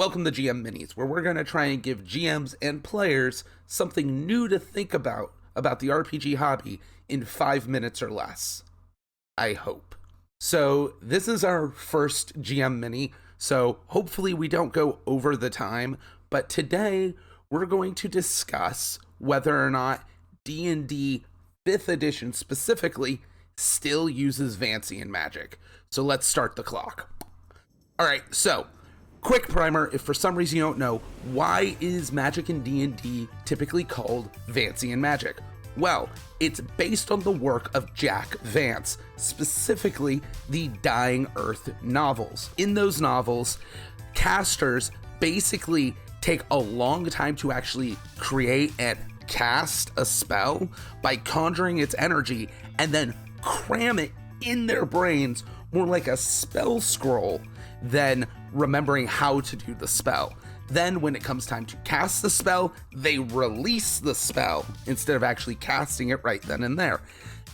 Welcome to GM Minis, where we're going to try and give GMs and players something new to think about the RPG hobby in 5 minutes or less. I hope. So this is our first GM Mini, so hopefully we don't go over the time, but today we're going to discuss whether or not D&D 5th edition specifically still uses Vancian magic. So let's start the clock. Alright, so quick primer, if for some reason you don't know, why is magic in D&D typically called Vancian magic? Well, it's based on the work of Jack Vance, specifically the Dying Earth novels. In those novels, casters basically take a long time to actually create and cast a spell by conjuring its energy and then cram it in their brains more like a spell scroll than remembering how to do the spell. Then when it comes time to cast the spell, they release the spell instead of actually casting it right then and there.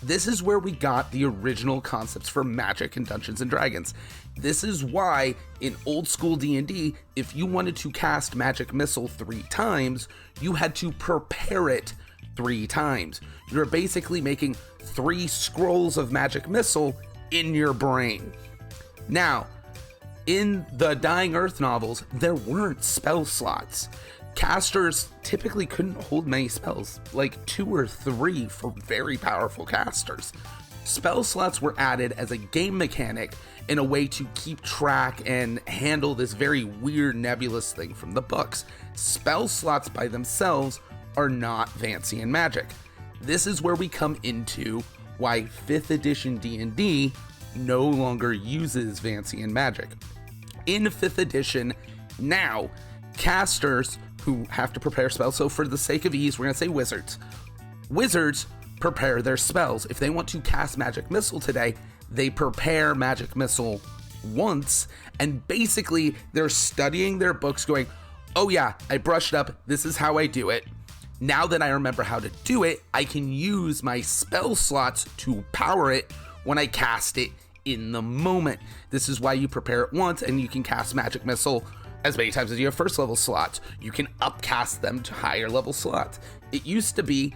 This is where we got the original concepts for magic in Dungeons and Dragons. This is why in old school D&D, if you wanted to cast Magic Missile 3 times, you had to prepare it 3 times. You're basically making 3 scrolls of Magic Missile in your brain. Now, in the Dying Earth novels, there weren't spell slots. Casters typically couldn't hold many spells, like 2 or 3 for very powerful casters. Spell slots were added as a game mechanic in a way to keep track and handle this very weird nebulous thing from the books. Spell slots by themselves are not Vancian magic. This is where we come into why 5th edition D&D no longer uses Vancian magic. In 5th edition, now, casters who have to prepare spells, so for the sake of ease, we're going to say wizards. Wizards prepare their spells. If they want to cast Magic Missile today, they prepare Magic Missile once, and basically they're studying their books going, oh yeah, I brushed up, this is how I do it. Now that I remember how to do it, I can use my spell slots to power it when I cast it in the moment. This is why you prepare it once and you can cast Magic Missile as many times as you have first level slots. You can upcast them to higher level slots. It used to be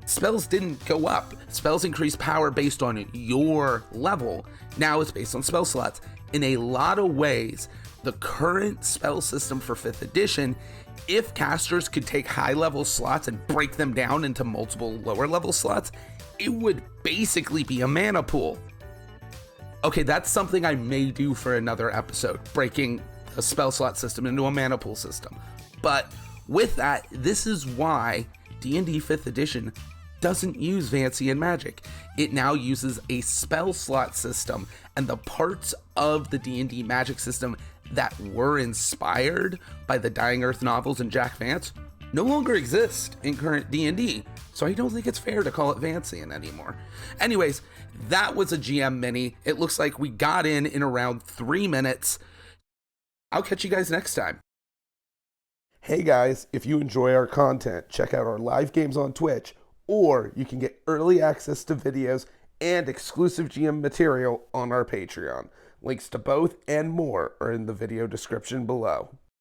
spells didn't go up. Spells increase power based on your level. Now it's based on spell slots. In a lot of ways, the current spell system for 5th edition, if casters could take high level slots and break them down into multiple lower level slots, it would basically be a mana pool. Okay, that's something I may do for another episode, breaking a spell slot system into a mana pool system. But with that, this is why D&D 5th edition doesn't use Vancian magic. It now uses a spell slot system, and the parts of the D&D magic system that were inspired by the Dying Earth novels and Jack Vance no longer exist in current D&D, so I don't think it's fair to call it Vancian anymore. Anyways, that was a GM Mini. It looks like we got in around 3 minutes. I'll catch you guys next time. Hey guys, if you enjoy our content, check out our live games on Twitch, or you can get early access to videos and exclusive GM material on our Patreon. Links to both and more are in the video description below.